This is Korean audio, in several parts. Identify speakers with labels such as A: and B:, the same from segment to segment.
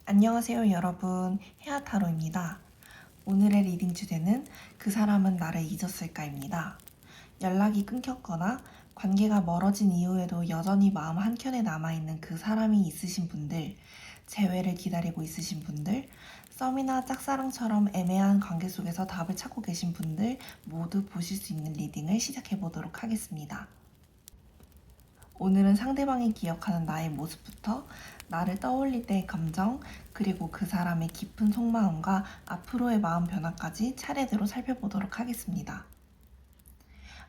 A: 안녕하세요 여러분, 헤아타로입니다. 오늘의 리딩 주제는 그 사람은 나를 잊었을까입니다. 연락이 끊겼거나 관계가 멀어진 이후에도 여전히 마음 한켠에 남아있는 그 사람이 있으신 분들, 재회를 기다리고 있으신 분들, 썸이나 짝사랑처럼 애매한 관계 속에서 답을 찾고 계신 분들 모두 보실 수 있는 리딩을 시작해 보도록 하겠습니다. 오늘은 상대방이 기억하는 나의 모습부터 나를 떠올릴 때의 감정, 그리고 그 사람의 깊은 속마음과 앞으로의 마음 변화까지 차례대로 살펴보도록 하겠습니다.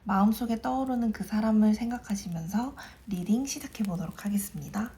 A: 마음속에 떠오르는 그 사람을 생각하시면서 리딩 시작해 보도록 하겠습니다.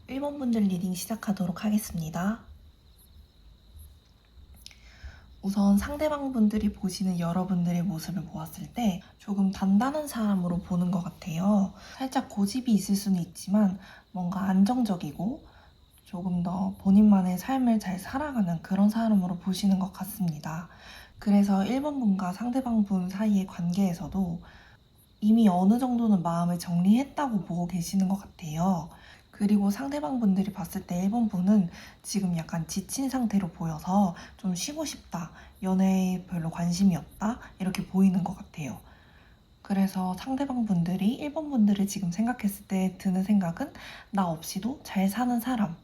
A: 일 번 분들 리딩 시작하도록 하겠습니다. 우선 상대방 분들이 보시는 여러분들의 모습을 보았을 때 조금 단단한 사람으로 보는 것 같아요. 살짝 고집이 있을 수는 있지만 뭔가 안정적이고 조금 더 본인만의 삶을 잘 살아가는 그런 사람으로 보시는 것 같습니다. 그래서 1번 분과 상대방 분 사이의 관계에서도 이미 어느 정도는 마음을 정리했다고 보고 계시는 것 같아요. 그리고 상대방 분들이 봤을 때 1번 분은 지금 약간 지친 상태로 보여서 좀 쉬고 싶다, 연애에 별로 관심이 없다, 이렇게 보이는 것 같아요. 그래서 상대방 분들이 1번 분들을 지금 생각했을 때 드는 생각은 나 없이도 잘 사는 사람,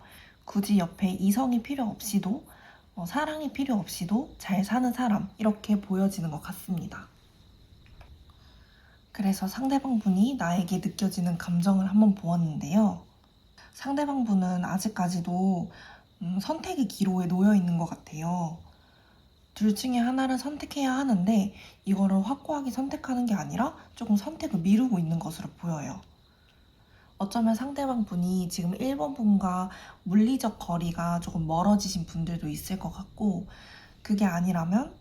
A: 굳이 옆에 이성이 필요 없이도 사랑이 필요 없이도 잘 사는 사람, 이렇게 보여지는 것 같습니다. 그래서 상대방 분이 나에게 느껴지는 감정을 한번 보았는데요. 상대방 분은 아직까지도 선택의 기로에 놓여 있는 것 같아요. 둘 중에 하나를 선택해야 하는데 이거를 확고하게 선택하는 게 아니라 조금 선택을 미루고 있는 것으로 보여요. 어쩌면 상대방 분이 지금 1번 분과 물리적 거리가 조금 멀어지신 분들도 있을 것 같고, 그게 아니라면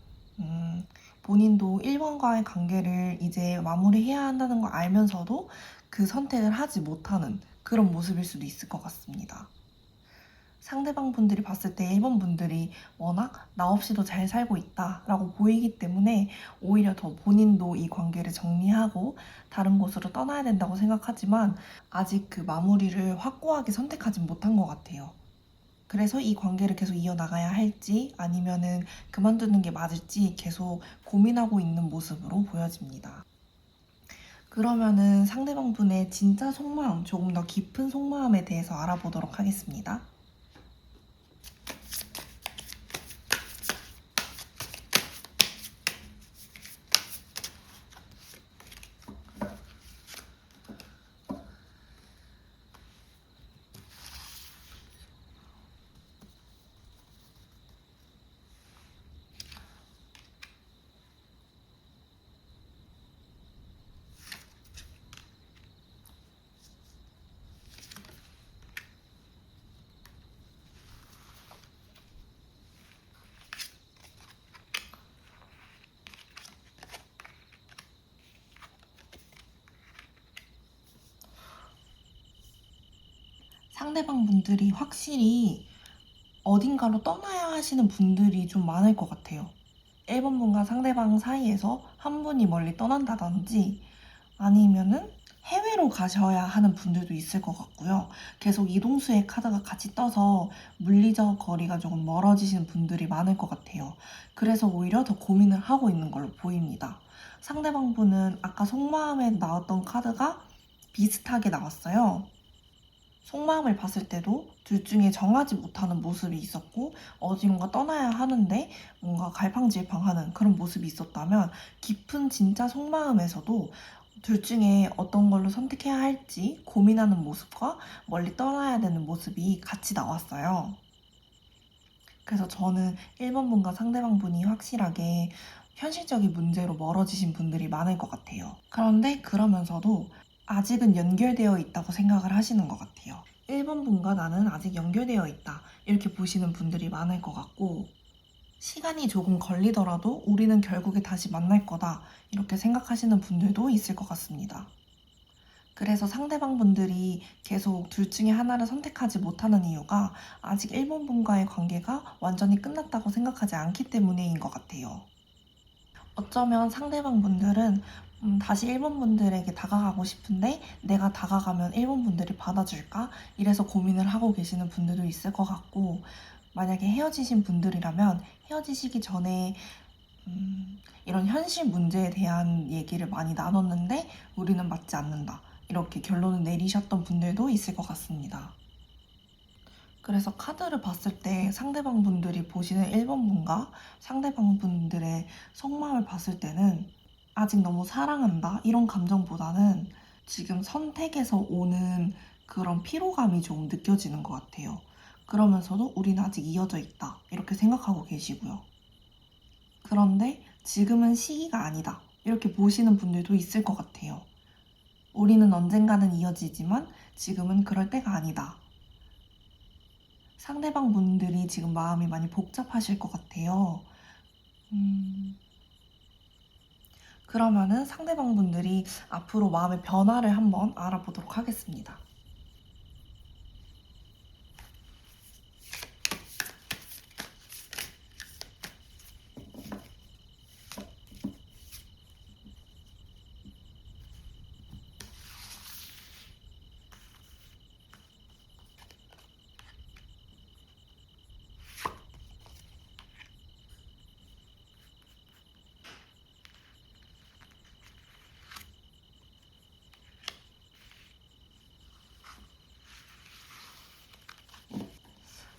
A: 본인도 1번과의 관계를 이제 마무리해야 한다는 걸 알면서도 그 선택을 하지 못하는 그런 모습일 수도 있을 것 같습니다. 상대방 분들이 봤을 때 1번 분들이 워낙 나 없이도 잘 살고 있다라고 보이기 때문에 오히려 더 본인도 이 관계를 정리하고 다른 곳으로 떠나야 된다고 생각하지만 아직 그 마무리를 확고하게 선택하지 못한 것 같아요. 그래서 이 관계를 계속 이어나가야 할지 아니면은 그만두는 게 맞을지 계속 고민하고 있는 모습으로 보여집니다. 그러면은 상대방 분의 진짜 속마음, 조금 더 깊은 속마음에 대해서 알아보도록 하겠습니다. 상대방 분들이 확실히 어딘가로 떠나야 하시는 분들이 좀 많을 것 같아요. 1번 분과 상대방 사이에서 한 분이 멀리 떠난다든지 아니면은 해외로 가셔야 하는 분들도 있을 것 같고요. 계속 이동수의 카드가 같이 떠서 물리적 거리가 조금 멀어지시는 분들이 많을 것 같아요. 그래서 오히려 더 고민을 하고 있는 걸로 보입니다. 상대방 분은 아까 속마음에 나왔던 카드가 비슷하게 나왔어요. 속마음을 봤을 때도 둘 중에 정하지 못하는 모습이 있었고 어디론가 떠나야 하는데 뭔가 갈팡질팡하는 그런 모습이 있었다면, 깊은 진짜 속마음에서도 둘 중에 어떤 걸로 선택해야 할지 고민하는 모습과 멀리 떠나야 되는 모습이 같이 나왔어요. 그래서 저는 1번 분과 상대방 분이 확실하게 현실적인 문제로 멀어지신 분들이 많을 것 같아요. 그런데 그러면서도 아직은 연결되어 있다고 생각을 하시는 것 같아요. 1번 분과 나는 아직 연결되어 있다, 이렇게 보시는 분들이 많을 것 같고, 시간이 조금 걸리더라도 우리는 결국에 다시 만날 거다, 이렇게 생각하시는 분들도 있을 것 같습니다. 그래서 상대방 분들이 계속 둘 중에 하나를 선택하지 못하는 이유가 아직 1번 분과의 관계가 완전히 끝났다고 생각하지 않기 때문인 것 같아요. 어쩌면 상대방 분들은 다시 1번 분들에게 다가가고 싶은데 내가 다가가면 1번 분들이 받아줄까? 이래서 고민을 하고 계시는 분들도 있을 것 같고, 만약에 헤어지신 분들이라면 헤어지시기 전에 이런 현실 문제에 대한 얘기를 많이 나눴는데 우리는 맞지 않는다, 이렇게 결론을 내리셨던 분들도 있을 것 같습니다. 그래서 카드를 봤을 때 상대방 분들이 보시는 1번 분과 상대방 분들의 속마음을 봤을 때는 아직 너무 사랑한다, 이런 감정보다는 지금 선택에서 오는 그런 피로감이 좀 느껴지는 것 같아요. 그러면서도 우리는 아직 이어져 있다, 이렇게 생각하고 계시고요. 그런데 지금은 시기가 아니다, 이렇게 보시는 분들도 있을 것 같아요. 우리는 언젠가는 이어지지만 지금은 그럴 때가 아니다. 상대방 분들이 지금 마음이 많이 복잡하실 것 같아요. 그러면은 상대방 분들이 앞으로 마음의 변화를 한번 알아보도록 하겠습니다.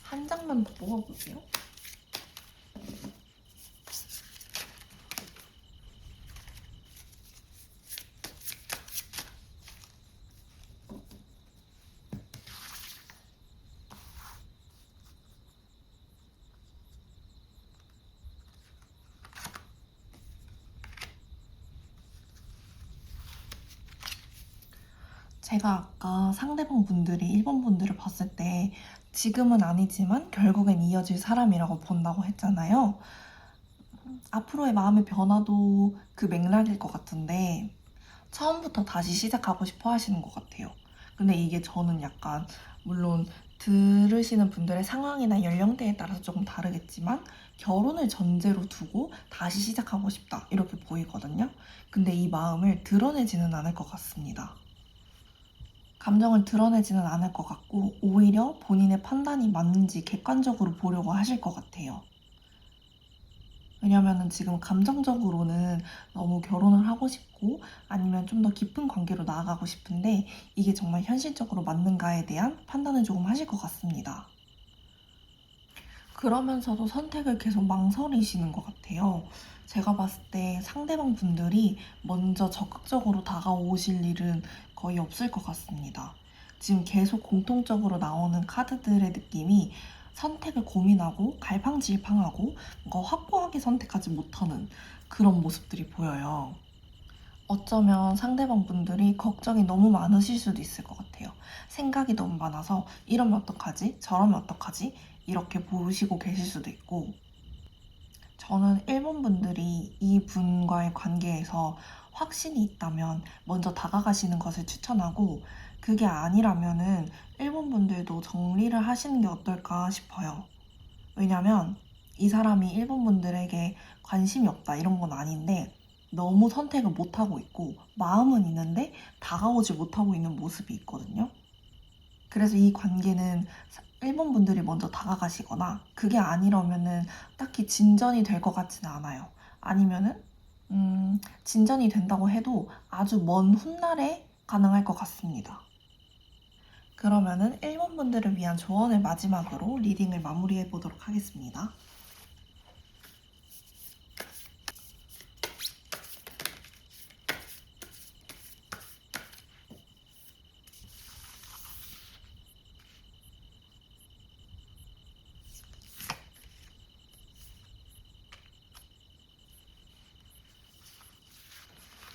A: 한 장만 더 뽑아볼게요. 제가 아까 상대방 분들이 1번 분들을 봤을 때 지금은 아니지만 결국엔 이어질 사람이라고 본다고 했잖아요. 앞으로의 마음의 변화도 그 맥락일 것 같은데 처음부터 다시 시작하고 싶어 하시는 것 같아요. 근데 이게 저는 약간, 물론 들으시는 분들의 상황이나 연령대에 따라서 조금 다르겠지만 결혼을 전제로 두고 다시 시작하고 싶다, 이렇게 보이거든요. 근데 이 마음을 드러내지는 않을 것 같습니다. 감정을 드러내지는 않을 것 같고 오히려 본인의 판단이 맞는지 객관적으로 보려고 하실 것 같아요. 왜냐면은 지금 감정적으로는 너무 결혼을 하고 싶고 아니면 좀 더 깊은 관계로 나아가고 싶은데 이게 정말 현실적으로 맞는가에 대한 판단을 조금 하실 것 같습니다. 그러면서도 선택을 계속 망설이시는 것 같아요. 제가 봤을 때 상대방 분들이 먼저 적극적으로 다가오실 일은 거의 없을 것 같습니다. 지금 계속 공통적으로 나오는 카드들의 느낌이 선택을 고민하고 갈팡질팡하고 뭔가 확고하게 선택하지 못하는 그런 모습들이 보여요. 어쩌면 상대방 분들이 걱정이 너무 많으실 수도 있을 것 같아요. 생각이 너무 많아서 이러면 어떡하지? 저러면 어떡하지? 이렇게 보시고 계실 수도 있고, 저는 1번 분들이 이 분과의 관계에서 확신이 있다면 먼저 다가가시는 것을 추천하고, 그게 아니라면은 1번 분들도 정리를 하시는 게 어떨까 싶어요. 왜냐면 이 사람이 1번 분들에게 관심이 없다, 이런 건 아닌데 너무 선택을 못하고 있고 마음은 있는데 다가오지 못하고 있는 모습이 있거든요. 그래서 이 관계는 일본 분들이 먼저 다가가시거나 그게 아니라면은 딱히 진전이 될 것 같지는 않아요. 아니면은 진전이 된다고 해도 아주 먼 훗날에 가능할 것 같습니다. 그러면은 일본 분들을 위한 조언을 마지막으로 리딩을 마무리해 보도록 하겠습니다.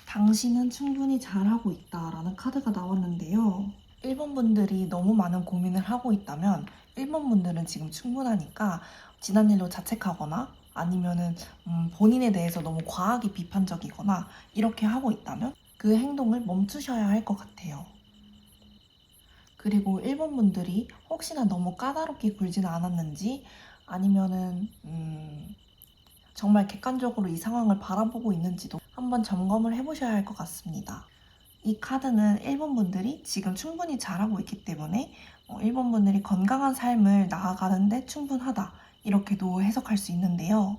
A: 당신은 충분히 잘하고 있다라는 카드가 나왔는데요. 일본 분들이 너무 많은 고민을 하고 있다면 일본 분들은 지금 충분하니까 지난 일로 자책하거나 아니면은 본인에 대해서 너무 과하게 비판적이거나 이렇게 하고 있다면 그 행동을 멈추셔야 할 것 같아요. 그리고 일본 분들이 혹시나 너무 까다롭게 굴지는 않았는지 아니면은 정말 객관적으로 이 상황을 바라보고 있는지도 한번 점검을 해보셔야 할 것 같습니다. 이 카드는 일본 분들이 지금 충분히 잘하고 있기 때문에 일본 분들이 건강한 삶을 나아가는데 충분하다 이렇게도 해석할 수 있는데요.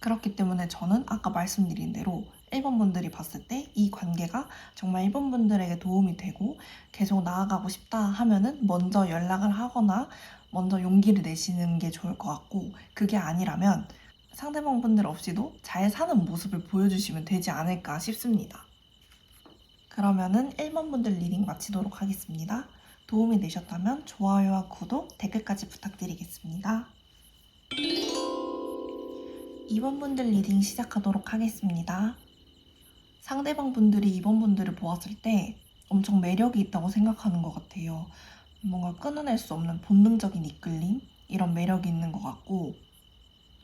A: 그렇기 때문에 저는 아까 말씀드린 대로 일본 분들이 봤을 때 이 관계가 정말 일본 분들에게 도움이 되고 계속 나아가고 싶다 하면은 먼저 연락을 하거나 먼저 용기를 내시는 게 좋을 것 같고 그게 아니라면 상대방 분들 없이도 잘 사는 모습을 보여주시면 되지 않을까 싶습니다. 그러면은 1번 분들 리딩 마치도록 하겠습니다. 도움이 되셨다면 좋아요와 구독, 댓글까지 부탁드리겠습니다. 2번 분들 리딩 시작하도록 하겠습니다. 상대방 분들이 2번 분들을 보았을 때 엄청 매력이 있다고 생각하는 것 같아요. 뭔가 끊어낼 수 없는 본능적인 이끌림? 이런 매력이 있는 것 같고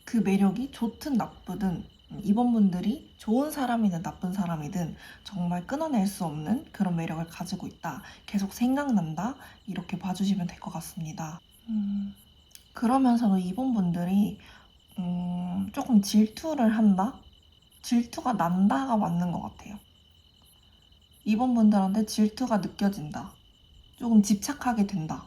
A: 그 매력이 좋든 나쁘든 2번 분들이 좋은 사람이든 나쁜 사람이든 정말 끊어낼 수 없는 그런 매력을 가지고 있다. 계속 생각난다. 이렇게 봐주시면 될 것 같습니다. 그러면서도 2번 분들이 조금 질투를 한다? 질투가 난다가 맞는 것 같아요. 2번 분들한테 질투가 느껴진다. 조금 집착하게 된다.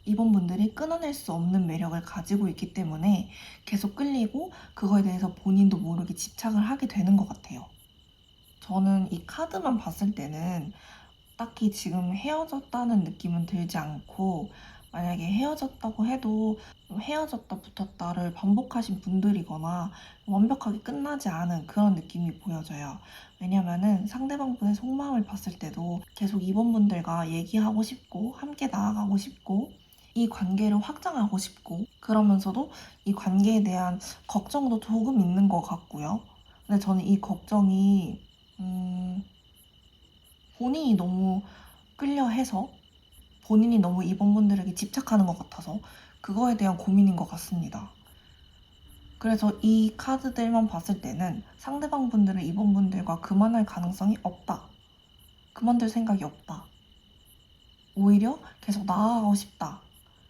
A: 2번 분들이 끊어낼 수 없는 매력을 가지고 있기 때문에 계속 끌리고 그거에 대해서 본인도 모르게 집착을 하게 되는 것 같아요. 저는 이 카드만 봤을 때는 딱히 지금 헤어졌다는 느낌은 들지 않고 만약에 헤어졌다고 해도 헤어졌다 붙었다를 반복하신 분들이거나 완벽하게 끝나지 않은 그런 느낌이 보여져요. 왜냐면은 상대방 분의 속마음을 봤을 때도 계속 이번 분들과 얘기하고 싶고 함께 나아가고 싶고 이 관계를 확장하고 싶고 그러면서도 이 관계에 대한 걱정도 조금 있는 것 같고요. 근데 저는 이 걱정이 본인이 너무 끌려 해서 본인이 너무 이번 분들에게 집착하는 것 같아서 그거에 대한 고민인 것 같습니다. 그래서 이 카드들만 봤을 때는 상대방 분들은 이번 분들과 그만할 가능성이 없다. 그만둘 생각이 없다. 오히려 계속 나아가고 싶다.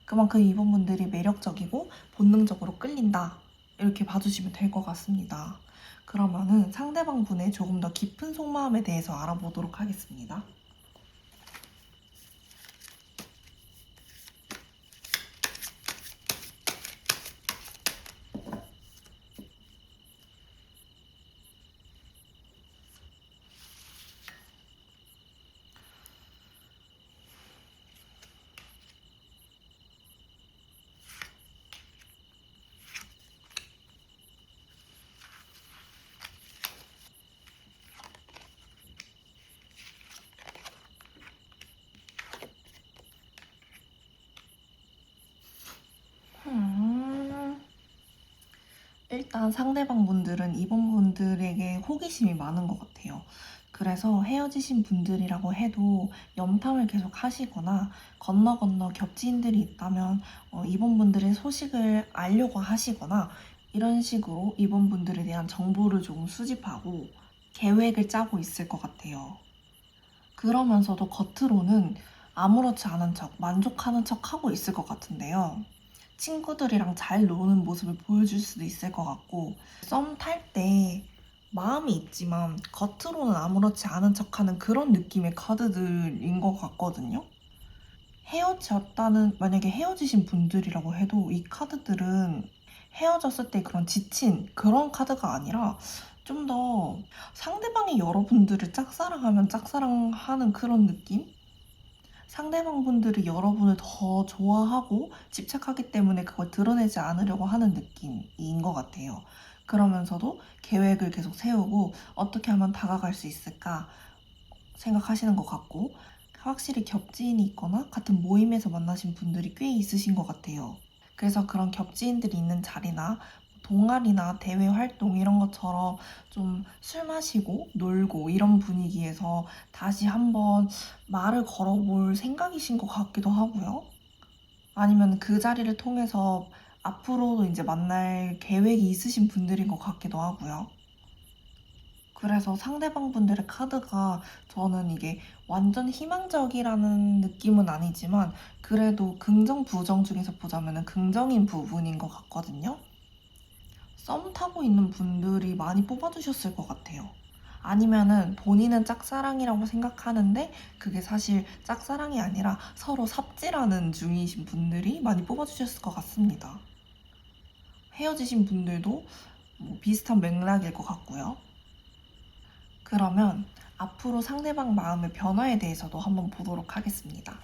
A: 그만큼 이번 분들이 매력적이고 본능적으로 끌린다. 이렇게 봐주시면 될 것 같습니다. 그러면은 상대방 분의 조금 더 깊은 속마음에 대해서 알아보도록 하겠습니다. 일단 상대방 분들은 이번 분들에게 호기심이 많은 것 같아요. 그래서 헤어지신 분들이라고 해도 염탐을 계속 하시거나 건너 건너 겹지인들이 있다면 이번 분들의 소식을 알려고 하시거나 이런 식으로 이번 분들에 대한 정보를 조금 수집하고 계획을 짜고 있을 것 같아요. 그러면서도 겉으로는 아무렇지 않은 척, 만족하는 척 하고 있을 것 같은데요. 친구들이랑 잘 노는 모습을 보여줄 수도 있을 것 같고 썸 탈 때 마음이 있지만 겉으로는 아무렇지 않은 척하는 그런 느낌의 카드들인 것 같거든요. 만약에 헤어지신 분들이라고 해도 이 카드들은 헤어졌을 때 그런 지친 그런 카드가 아니라 좀 더 상대방이 여러분들을 짝사랑하면 짝사랑하는 그런 느낌? 상대방 분들이 여러분을 더 좋아하고 집착하기 때문에 그걸 드러내지 않으려고 하는 느낌인 것 같아요. 그러면서도 계획을 계속 세우고 어떻게 하면 다가갈 수 있을까 생각하시는 것 같고, 확실히 겹지인이 있거나 같은 모임에서 만나신 분들이 꽤 있으신 것 같아요. 그래서 그런 겹지인들이 있는 자리나 동아리나 대외 활동 이런 것처럼 좀 술 마시고 놀고 이런 분위기에서 다시 한번 말을 걸어볼 생각이신 것 같기도 하고요. 아니면 그 자리를 통해서 앞으로도 이제 만날 계획이 있으신 분들인 것 같기도 하고요. 그래서 상대방 분들의 카드가 저는 이게 완전 희망적이라는 느낌은 아니지만 그래도 긍정, 부정 중에서 보자면 긍정인 부분인 것 같거든요. 썸 타고 있는 분들이 많이 뽑아주셨을 것 같아요. 아니면은 본인은 짝사랑이라고 생각하는데 그게 사실 짝사랑이 아니라 서로 삽질하는 중이신 분들이 많이 뽑아주셨을 것 같습니다. 헤어지신 분들도 뭐 비슷한 맥락일 것 같고요. 그러면 앞으로 상대방 마음의 변화에 대해서도 한번 보도록 하겠습니다.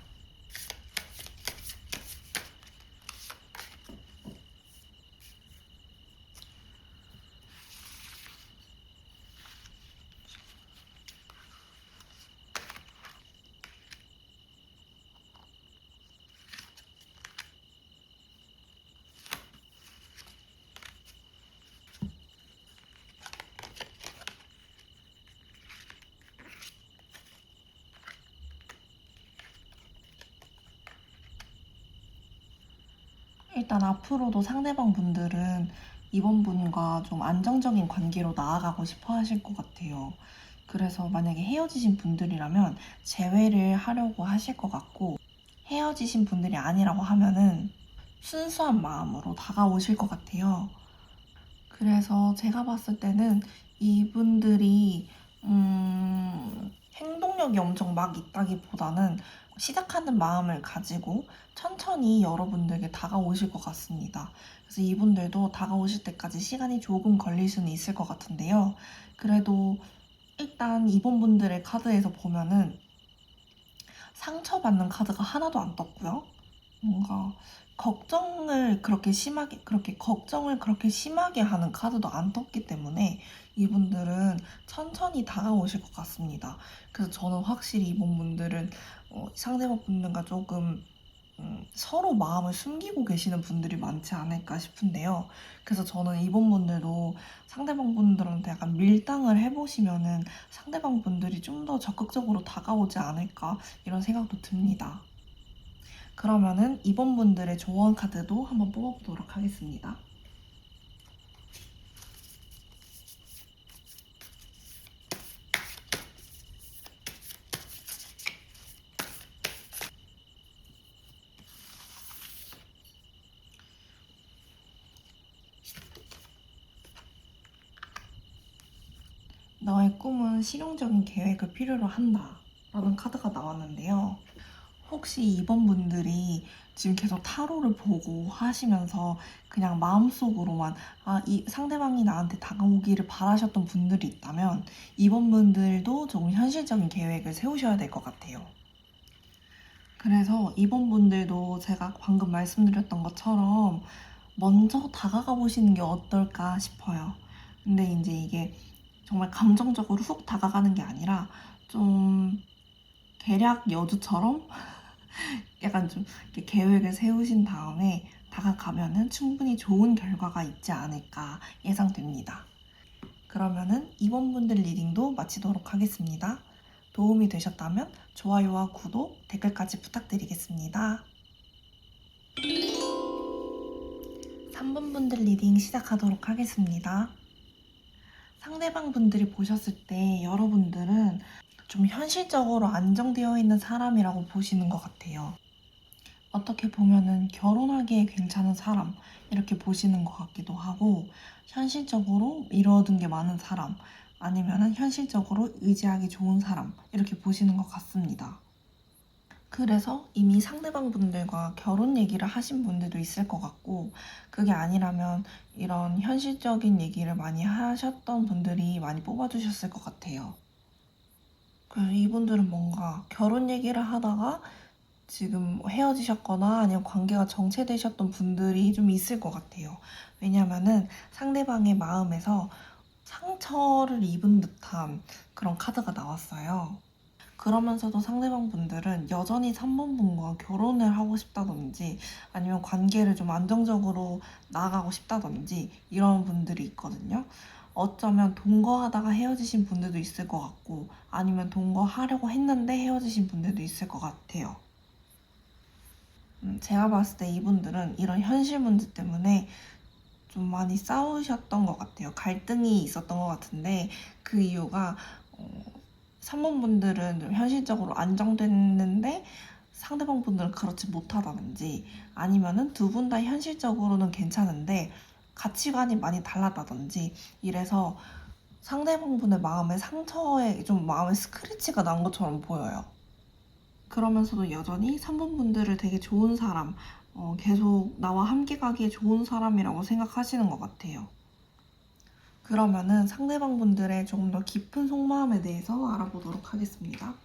A: 일단 앞으로도 상대방 분들은 이번 분과 좀 안정적인 관계로 나아가고 싶어 하실 것 같아요. 그래서 만약에 헤어지신 분들이라면 재회를 하려고 하실 것 같고, 헤어지신 분들이 아니라고 하면은 순수한 마음으로 다가오실 것 같아요. 그래서 제가 봤을 때는 이분들이 행동력이 엄청 막 있다기보다는 시작하는 마음을 가지고 천천히 여러분들에게 다가오실 것 같습니다. 그래서 이분들도 다가오실 때까지 시간이 조금 걸릴 수는 있을 것 같은데요. 그래도 일단 이번 분들의 카드에서 보면은 상처받는 카드가 하나도 안 떴고요. 뭔가 걱정을 그렇게 심하게 하는 카드도 안 떴기 때문에 이분들은 천천히 다가오실 것 같습니다. 그래서 저는 확실히 이번 분들은 상대방 분들과 조금 서로 마음을 숨기고 계시는 분들이 많지 않을까 싶은데요. 그래서 저는 이번 분들도 상대방 분들한테 약간 밀당을 해보시면은 상대방 분들이 좀 더 적극적으로 다가오지 않을까 이런 생각도 듭니다. 그러면은 이번 분들의 조언 카드도 한번 뽑아보도록 하겠습니다. 너의 꿈은 실용적인 계획을 필요로 한다 라는 카드가 나왔는데요. 혹시 이번 분들이 지금 계속 타로를 보고 하시면서 그냥 마음속으로만 이 상대방이 나한테 다가오기를 바라셨던 분들이 있다면 이번 분들도 조금 현실적인 계획을 세우셔야 될 것 같아요. 그래서 이번 분들도 제가 방금 말씀드렸던 것처럼 먼저 다가가 보시는 게 어떨까 싶어요. 근데 이제 이게 정말 감정적으로 훅 다가가는 게 아니라 좀 계략 여주처럼 약간 좀 이렇게 계획을 세우신 다음에 다가가면은 충분히 좋은 결과가 있지 않을까 예상됩니다. 그러면은 이번 분들 리딩도 마치도록 하겠습니다. 도움이 되셨다면 좋아요와 구독, 댓글까지 부탁드리겠습니다. 3번 분들 리딩 시작하도록 하겠습니다. 상대방 분들이 보셨을 때 여러분들은 좀 현실적으로 안정되어 있는 사람이라고 보시는 것 같아요. 어떻게 보면은 결혼하기에 괜찮은 사람 이렇게 보시는 것 같기도 하고 현실적으로 이뤄둔 게 많은 사람 아니면은 현실적으로 의지하기 좋은 사람 이렇게 보시는 것 같습니다. 그래서 이미 상대방 분들과 결혼 얘기를 하신 분들도 있을 것 같고 그게 아니라면 이런 현실적인 얘기를 많이 하셨던 분들이 많이 뽑아주셨을 것 같아요. 그래서 이분들은 뭔가 결혼 얘기를 하다가 지금 헤어지셨거나 아니면 관계가 정체되셨던 분들이 좀 있을 것 같아요. 왜냐면은 상대방의 마음에서 상처를 입은 듯한 그런 카드가 나왔어요. 그러면서도 상대방 분들은 여전히 3번 분과 결혼을 하고 싶다든지 아니면 관계를 좀 안정적으로 나아가고 싶다든지 이런 분들이 있거든요. 어쩌면 동거하다가 헤어지신 분들도 있을 것 같고 아니면 동거하려고 했는데 헤어지신 분들도 있을 것 같아요. 제가 봤을 때 이분들은 이런 현실 문제 때문에 좀 많이 싸우셨던 것 같아요. 갈등이 있었던 것 같은데 그 이유가 3번 분들은 좀 현실적으로 안정됐는데 상대방 분들은 그렇지 못하다든지 아니면은 두 분 다 현실적으로는 괜찮은데 가치관이 많이 달랐다든지 이래서 상대방 분의 마음에 상처에 좀 마음에 스크래치가 난 것처럼 보여요. 그러면서도 여전히 3번 분들을 되게 좋은 사람, 계속 나와 함께 가기에 좋은 사람이라고 생각하시는 것 같아요. 그러면은 상대방 분들의 조금 더 깊은 속마음에 대해서 알아보도록 하겠습니다.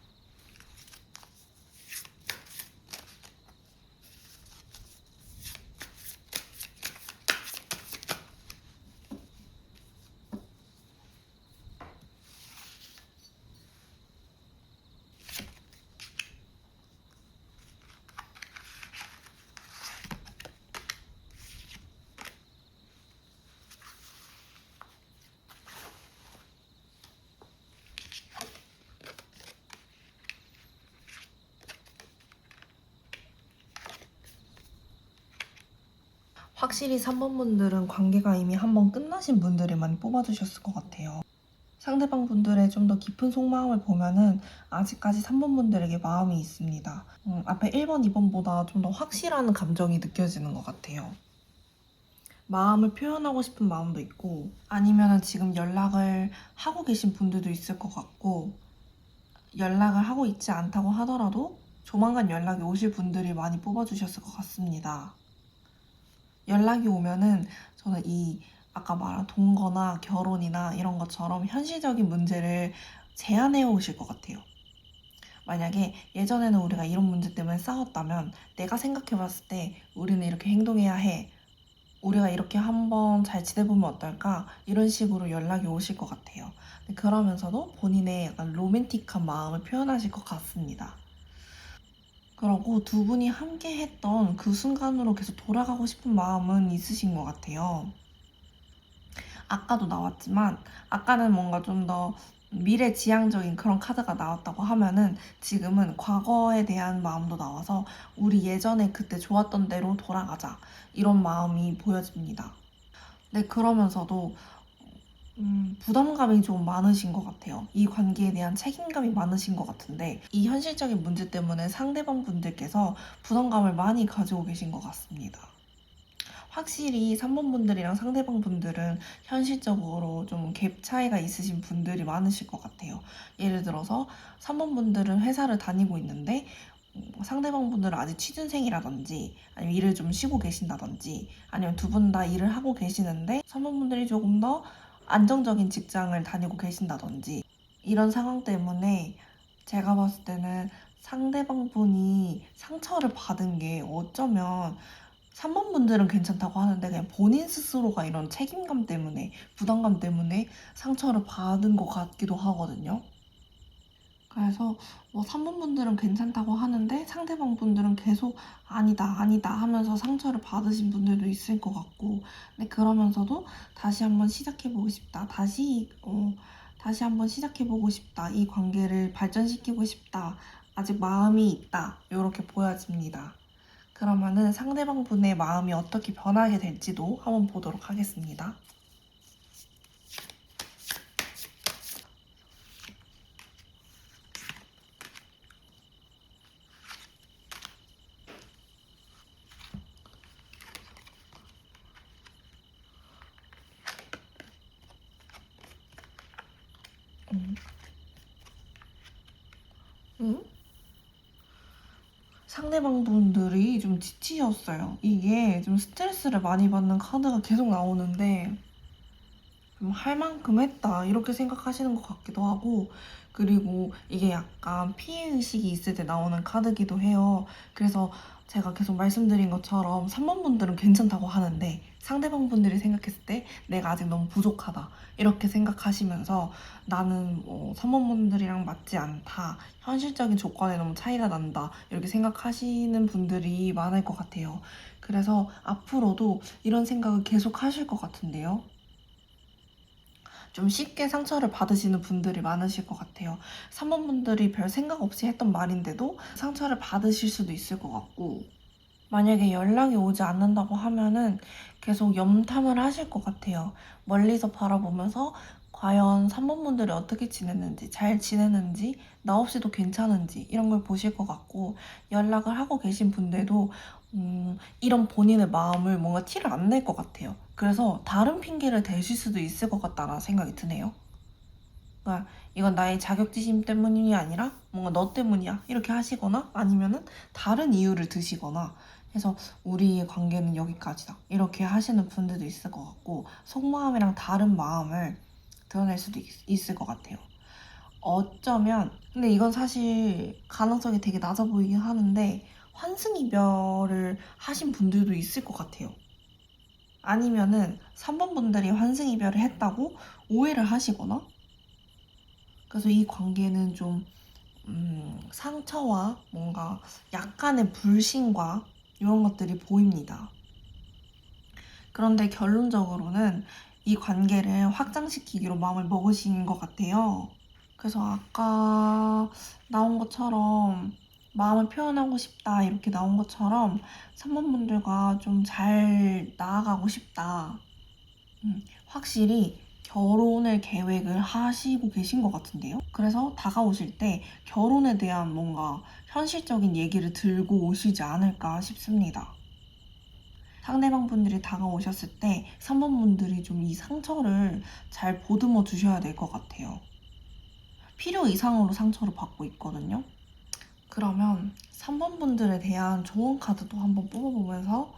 A: 확실히 3번 분들은 관계가 이미 한번 끝나신 분들이 많이 뽑아주셨을 것 같아요. 상대방 분들의 좀 더 깊은 속마음을 보면은 아직까지 3번 분들에게 마음이 있습니다. 앞에 1번, 2번보다 좀 더 확실한 감정이 느껴지는 것 같아요. 마음을 표현하고 싶은 마음도 있고 아니면 지금 연락을 하고 계신 분들도 있을 것 같고 연락을 하고 있지 않다고 하더라도 조만간 연락이 오실 분들이 많이 뽑아주셨을 것 같습니다. 연락이 오면은 저는 이 아까 말한 동거나 결혼이나 이런 것처럼 현실적인 문제를 제안해 오실 것 같아요. 만약에 예전에는 우리가 이런 문제 때문에 싸웠다면 내가 생각해 봤을 때 우리는 이렇게 행동해야 해. 우리가 이렇게 한번 잘 지내보면 어떨까? 이런 식으로 연락이 오실 것 같아요. 그러면서도 본인의 약간 로맨틱한 마음을 표현하실 것 같습니다. 그러고 두 분이 함께 했던 그 순간으로 계속 돌아가고 싶은 마음은 있으신 것 같아요. 아까도 나왔지만 아까는 뭔가 좀 더 미래지향적인 그런 카드가 나왔다고 하면은 지금은 과거에 대한 마음도 나와서 우리 예전에 그때 좋았던 대로 돌아가자 이런 마음이 보여집니다. 네, 그러면서도 부담감이 좀 많으신 것 같아요. 이 관계에 대한 책임감이 많으신 것 같은데 이 현실적인 문제 때문에 상대방 분들께서 부담감을 많이 가지고 계신 것 같습니다. 확실히 3번 분들이랑 상대방 분들은 현실적으로 좀 갭 차이가 있으신 분들이 많으실 것 같아요. 예를 들어서 3번 분들은 회사를 다니고 있는데 상대방 분들은 아직 취준생이라든지 아니면 일을 좀 쉬고 계신다든지 아니면 두 분 다 일을 하고 계시는데 3번 분들이 조금 더 안정적인 직장을 다니고 계신다든지 이런 상황 때문에 제가 봤을 때는 상대방 분이 상처를 받은 게 어쩌면 3번 분들은 괜찮다고 하는데 그냥 본인 스스로가 이런 책임감 때문에 부담감 때문에 상처를 받은 것 같기도 하거든요. 그래서 뭐 3번 분들은 괜찮다고 하는데 상대방 분들은 계속 아니다 아니다 하면서 상처를 받으신 분들도 있을 것 같고 근데 그러면서도 다시 한번 시작해보고 싶다 다시 한번 시작해보고 싶다 이 관계를 발전시키고 싶다 아직 마음이 있다 이렇게 보여집니다. 그러면은 상대방 분의 마음이 어떻게 변하게 될지도 한번 보도록 하겠습니다. 상대방분들이 좀 지치셨어요. 이게 좀 스트레스를 많이 받는 카드가 계속 나오는데 좀 할 만큼 했다 이렇게 생각하시는 것 같기도 하고, 그리고 이게 약간 피해의식이 있을 때 나오는 카드기도 해요. 그래서 제가 계속 말씀드린 것처럼 3번 분들은 괜찮다고 하는데 상대방 분들이 생각했을 때 내가 아직 너무 부족하다 이렇게 생각하시면서 나는 3번 분들이랑 맞지 않다, 현실적인 조건에 너무 차이가 난다 이렇게 생각하시는 분들이 많을 것 같아요. 그래서 앞으로도 이런 생각을 계속 하실 것 같은데요. 좀 쉽게 상처를 받으시는 분들이 많으실 것 같아요. 3번 분들이 별 생각 없이 했던 말인데도 상처를 받으실 수도 있을 것 같고, 만약에 연락이 오지 않는다고 하면은 계속 염탐을 하실 것 같아요. 멀리서 바라보면서 과연 3번 분들이 어떻게 지냈는지, 잘 지내는지, 나 없이도 괜찮은지 이런 걸 보실 것 같고, 연락을 하고 계신 분들도 이런 본인의 마음을 뭔가 티를 안 낼 것 같아요. 그래서 다른 핑계를 대실 수도 있을 것 같다라는 생각이 드네요. 그러니까 이건 나의 자격지심 때문이 아니라 뭔가 너 때문이야 이렇게 하시거나, 아니면은 다른 이유를 드시거나 해서 우리의 관계는 여기까지다 이렇게 하시는 분들도 있을 것 같고, 속마음이랑 다른 마음을 드러낼 수도 있을 것 같아요. 어쩌면, 근데 이건 사실 가능성이 되게 낮아 보이긴 하는데 환승이별을 하신 분들도 있을 것 같아요. 아니면은 3번 분들이 환승이별을 했다고 오해를 하시거나, 그래서 이 관계는 좀 상처와 뭔가 약간의 불신과 이런 것들이 보입니다. 그런데 결론적으로는 이 관계를 확장시키기로 마음을 먹으신 것 같아요. 그래서 아까 나온 것처럼 마음을 표현하고 싶다 이렇게 나온 것처럼 3번 분들과 좀 잘 나아가고 싶다. 확실히 결혼을 계획을 하시고 계신 것 같은데요. 그래서 다가오실 때 결혼에 대한 뭔가 현실적인 얘기를 들고 오시지 않을까 싶습니다. 상대방 분들이 다가오셨을 때 3번 분들이 좀 이 상처를 잘 보듬어 주셔야 될 것 같아요. 필요 이상으로 상처를 받고 있거든요. 그러면 3번 분들에 대한 좋은 카드도 한번 뽑아보면서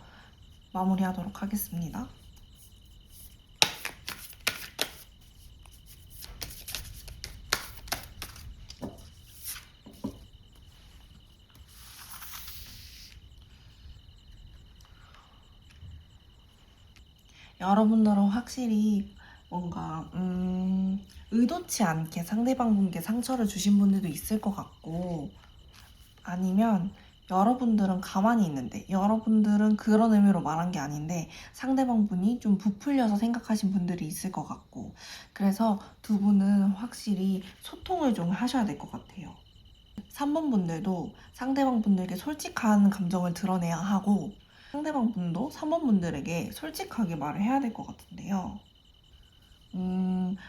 A: 마무리하도록 하겠습니다. 여러분들은 확실히 뭔가 의도치 않게 상대방 분께 상처를 주신 분들도 있을 것 같고, 아니면 여러분들은 가만히 있는데, 여러분들은 그런 의미로 말한 게 아닌데 상대방 분이 좀 부풀려서 생각하신 분들이 있을 것 같고, 그래서 두 분은 확실히 소통을 좀 하셔야 될 것 같아요. 3번 분들도 상대방 분들께 솔직한 감정을 드러내야 하고, 상대방 분도 3번 분들에게 솔직하게 말을 해야 될 것 같은데요.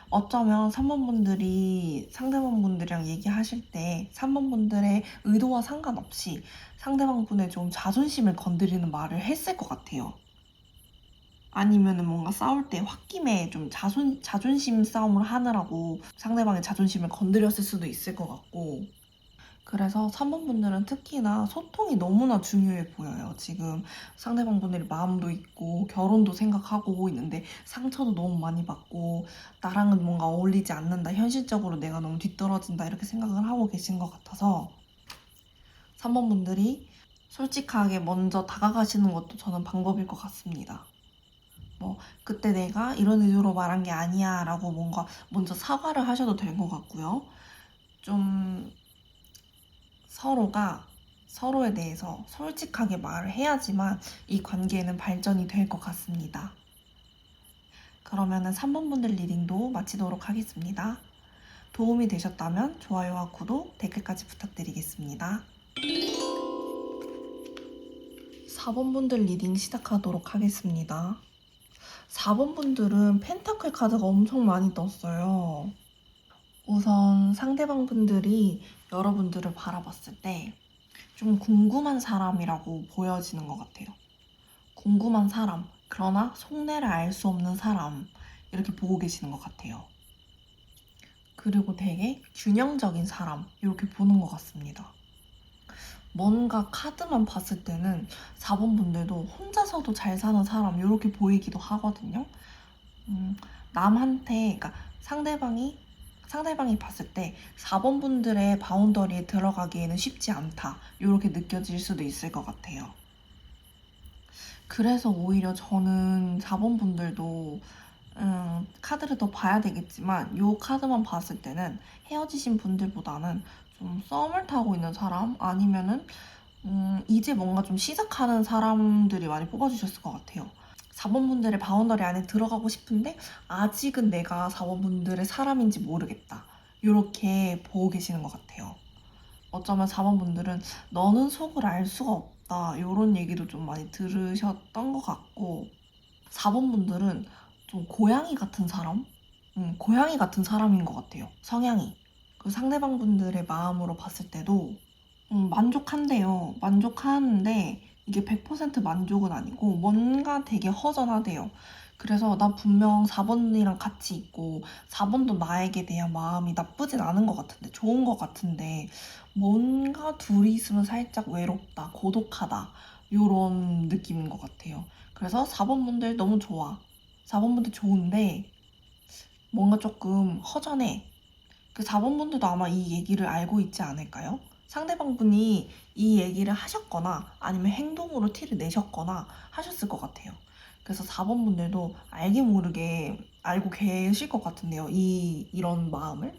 A: 어쩌면 3번 분들이 상대방 분들이랑 얘기하실 때 3번 분들의 의도와 상관없이 상대방 분의 좀 자존심을 건드리는 말을 했을 것 같아요. 아니면은 뭔가 싸울 때 홧김에 좀 자존심 싸움을 하느라고 상대방의 자존심을 건드렸을 수도 있을 것 같고, 그래서 3번 분들은 특히나 소통이 너무나 중요해 보여요. 지금 상대방 분들이 마음도 있고 결혼도 생각하고 있는데 상처도 너무 많이 받고 나랑은 뭔가 어울리지 않는다, 현실적으로 내가 너무 뒤떨어진다 이렇게 생각을 하고 계신 것 같아서 3번 분들이 솔직하게 먼저 다가가시는 것도 저는 방법일 것 같습니다. 그때 내가 이런 의도로 말한 게 아니야 라고 뭔가 먼저 사과를 하셔도 될 것 같고요. 좀 서로가 서로에 대해서 솔직하게 말을 해야지만 이 관계는 발전이 될 것 같습니다. 그러면은 3번 분들 리딩도 마치도록 하겠습니다. 도움이 되셨다면 좋아요와 구독, 댓글까지 부탁드리겠습니다. 4번 분들 리딩 시작하도록 하겠습니다. 4번 분들은 펜타클 카드가 엄청 많이 떴어요. 우선 상대방 분들이 여러분들을 바라봤을 때 좀 궁금한 사람이라고 보여지는 것 같아요. 궁금한 사람, 그러나 속내를 알 수 없는 사람, 이렇게 보고 계시는 것 같아요. 그리고 되게 균형적인 사람, 이렇게 보는 것 같습니다. 뭔가 카드만 봤을 때는 4번 분들도 혼자서도 잘 사는 사람 이렇게 보이기도 하거든요. 남한테, 그러니까 상대방이 봤을 때 4번 분들의 바운더리에 들어가기에는 쉽지 않다 이렇게 느껴질 수도 있을 것 같아요. 그래서 오히려 저는 4번 분들도 카드를 더 봐야 되겠지만 이 카드만 봤을 때는 헤어지신 분들보다는 좀 썸을 타고 있는 사람 아니면은 이제 뭔가 좀 시작하는 사람들이 많이 뽑아주셨을 것 같아요. 4번 분들의 바운더리 안에 들어가고 싶은데 아직은 내가 4번 분들의 사람인지 모르겠다. 이렇게 보고 계시는 것 같아요. 어쩌면 4번 분들은 너는 속을 알 수가 없다. 이런 얘기도 좀 많이 들으셨던 것 같고 4번 분들은 좀 고양이 같은 사람? 고양이 같은 사람인 것 같아요. 성향이. 그 상대방 분들의 마음으로 봤을 때도 만족한대요. 만족하는데 이게 100% 만족은 아니고 뭔가 되게 허전하대요. 그래서 나 분명 4번이랑 같이 있고 4번도 나에게 대한 마음이 나쁘진 않은 것 같은데 좋은 것 같은데 뭔가 둘이 있으면 살짝 외롭다, 고독하다 이런 느낌인 것 같아요. 그래서 4번 분들 너무 좋아. 4번 분들 좋은데 뭔가 조금 허전해. 그 4번 분들도 아마 이 얘기를 알고 있지 않을까요? 상대방 분이 이 얘기를 하셨거나 아니면 행동으로 티를 내셨거나 하셨을 것 같아요. 그래서 4번 분들도 알게 모르게 알고 계실 것 같은데요. 이런 마음을.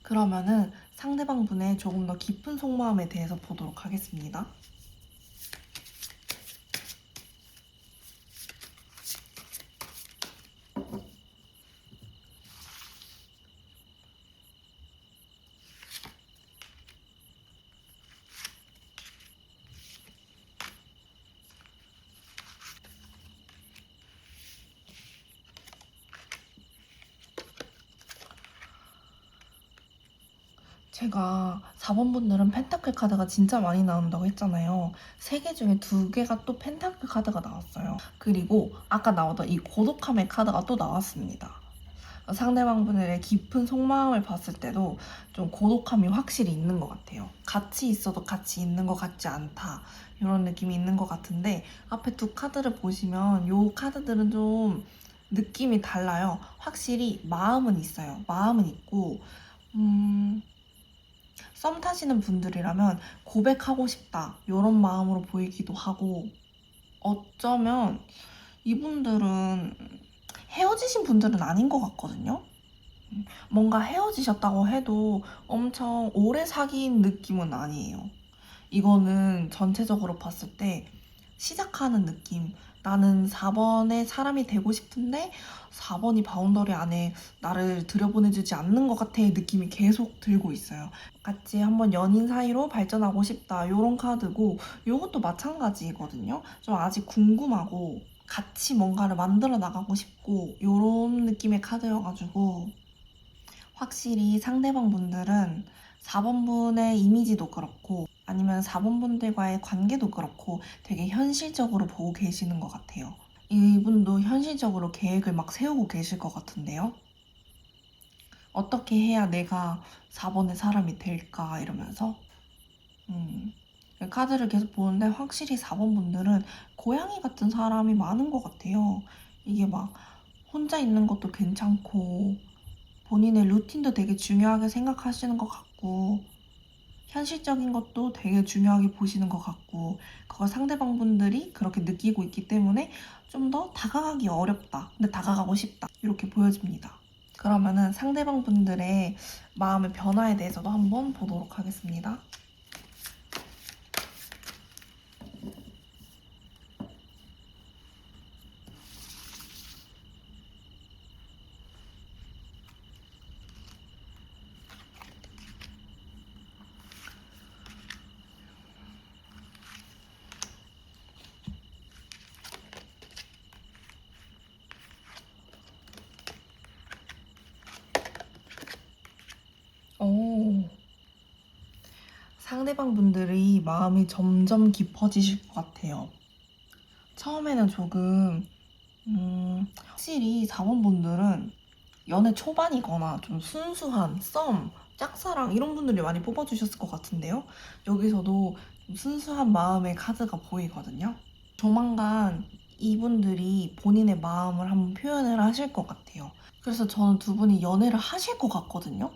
A: 그러면은 상대방 분의 조금 더 깊은 속마음에 대해서 보도록 하겠습니다. 제가 4번 분들은 펜타클 카드가 진짜 많이 나온다고 했잖아요. 3개 중에 2개가 또 펜타클 카드가 나왔어요. 그리고 아까 나오던 이 고독함의 카드가 또 나왔습니다. 상대방 분들의 깊은 속마음을 봤을 때도 좀 고독함이 확실히 있는 것 같아요. 같이 있어도 같이 있는 것 같지 않다. 이런 느낌이 있는 것 같은데 앞에 2카드를 보시면 이 카드들은 좀 느낌이 달라요. 확실히 마음은 있어요. 마음은 있고 썸 타시는 분들이라면 고백하고 싶다 이런 마음으로 보이기도 하고 어쩌면 이분들은 헤어지신 분들은 아닌 것 같거든요. 뭔가 헤어지셨다고 해도 엄청 오래 사귄 느낌은 아니에요. 이거는 전체적으로 봤을 때 시작하는 느낌. 나는 4번의 사람이 되고 싶은데 4번이 바운더리 안에 나를 들여보내주지 않는 것 같아 느낌이 계속 들고 있어요. 같이 한번 연인 사이로 발전하고 싶다 이런 카드고 이것도 마찬가지거든요. 좀 아직 궁금하고 같이 뭔가를 만들어 나가고 싶고 이런 느낌의 카드여가지고 확실히 상대방 분들은 4번 분의 이미지도 그렇고 아니면 4번 분들과의 관계도 그렇고 되게 현실적으로 보고 계시는 것 같아요. 이분도 현실적으로 계획을 막 세우고 계실 것 같은데요. 어떻게 해야 내가 4번의 사람이 될까 이러면서 카드를 계속 보는데 확실히 4번 분들은 고양이 같은 사람이 많은 것 같아요. 이게 막 혼자 있는 것도 괜찮고 본인의 루틴도 되게 중요하게 생각하시는 것 같고 현실적인 것도 되게 중요하게 보시는 것 같고 그걸 상대방 분들이 그렇게 느끼고 있기 때문에 좀 더 다가가기 어렵다. 근데 다가가고 싶다. 이렇게 보여집니다. 그러면은 상대방 분들의 마음의 변화에 대해서도 한번 보도록 하겠습니다. 오, 상대방 분들의 마음이 점점 깊어지실 것 같아요. 처음에는 조금 확실히 4번 분들은 연애 초반이거나 좀 순수한 썸 짝사랑 이런 분들이 많이 뽑아주셨을 것 같은데요. 여기서도 좀 순수한 마음의 카드가 보이거든요. 조만간 이분들이 본인의 마음을 한번 표현을 하실 것 같아요. 그래서 저는 두 분이 연애를 하실 것 같거든요.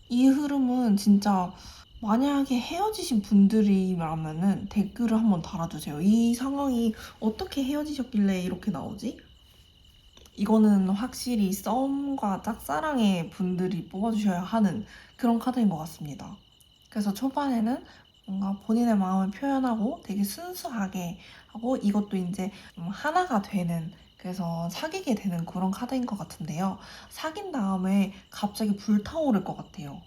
A: 이 흐름은 진짜 만약에 헤어지신 분들이라면은 댓글을 한번 달아주세요. 이 상황이 어떻게 헤어지셨길래 이렇게 나오지? 이거는 확실히 썸과 짝사랑의 분들이 뽑아주셔야 하는 그런 카드인 것 같습니다. 그래서 초반에는 뭔가 본인의 마음을 표현하고 되게 순수하게 하고 이것도 이제 하나가 되는 그래서 사귀게 되는 그런 카드인 것 같은데요. 사귄 다음에 갑자기 불타오를 것 같아요.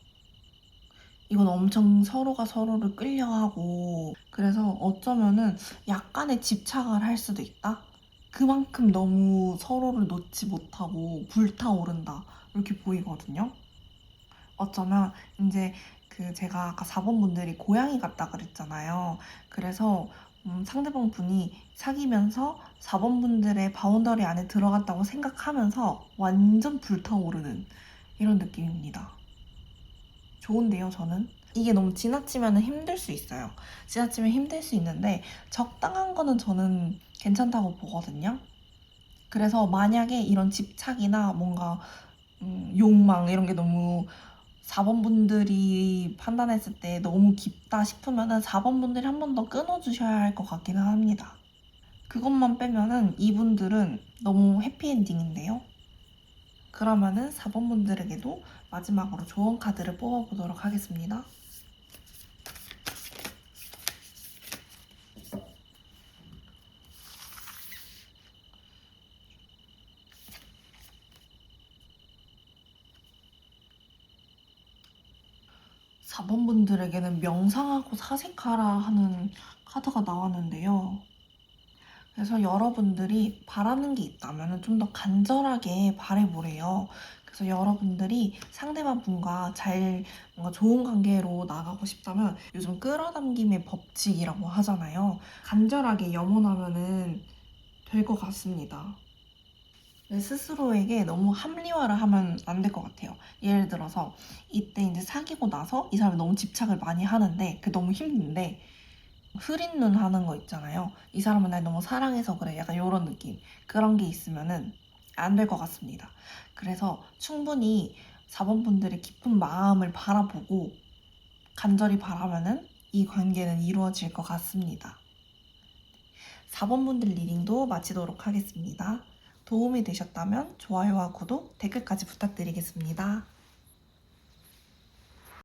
A: 이건 엄청 서로가 서로를 끌려하고 그래서 어쩌면은 약간의 집착을 할 수도 있다. 그만큼 너무 서로를 놓지 못하고 불타오른다 이렇게 보이거든요. 어쩌면 이제 그 제가 아까 4번 분들이 고양이 같다 그랬잖아요. 그래서 상대방 분이 사귀면서 4번 분들의 바운더리 안에 들어갔다고 생각하면서 완전 불타오르는 이런 느낌입니다. 좋은데요, 저는? 이게 너무 지나치면 힘들 수 있어요. 지나치면 힘들 수 있는데 적당한 거는 저는 괜찮다고 보거든요. 그래서 만약에 이런 집착이나 뭔가 욕망 이런 게 너무 4번 분들이 판단했을 때 너무 깊다 싶으면은 4번 분들이 한 번 더 끊어주셔야 할 것 같기는 합니다. 그것만 빼면은 이분들은 너무 해피엔딩인데요. 그러면은 4번 분들에게도 마지막으로 조언 카드를 뽑아보도록 하겠습니다. 4번 분들에게는 명상하고 사색하라 하는 카드가 나왔는데요. 그래서 여러분들이 바라는 게 있다면 좀 더 간절하게 바라보래요. 그래서 여러분들이 상대방 분과 잘 뭔가 좋은 관계로 나가고 싶다면 요즘 끌어당김의 법칙이라고 하잖아요. 간절하게 염원하면은 될 것 같습니다. 스스로에게 너무 합리화를 하면 안 될 것 같아요. 예를 들어서 이때 이제 사귀고 나서 이 사람이 너무 집착을 많이 하는데 그게 너무 힘든데 흐린 눈 하는 거 있잖아요. 이 사람은 날 너무 사랑해서 그래. 약간 이런 느낌. 그런 게 있으면은 안 될 것 같습니다. 그래서 충분히 4번 분들의 깊은 마음을 바라보고 간절히 바라면은 이 관계는 이루어질 것 같습니다. 4번 분들 리딩도 마치도록 하겠습니다. 도움이 되셨다면 좋아요와 구독, 댓글까지 부탁드리겠습니다.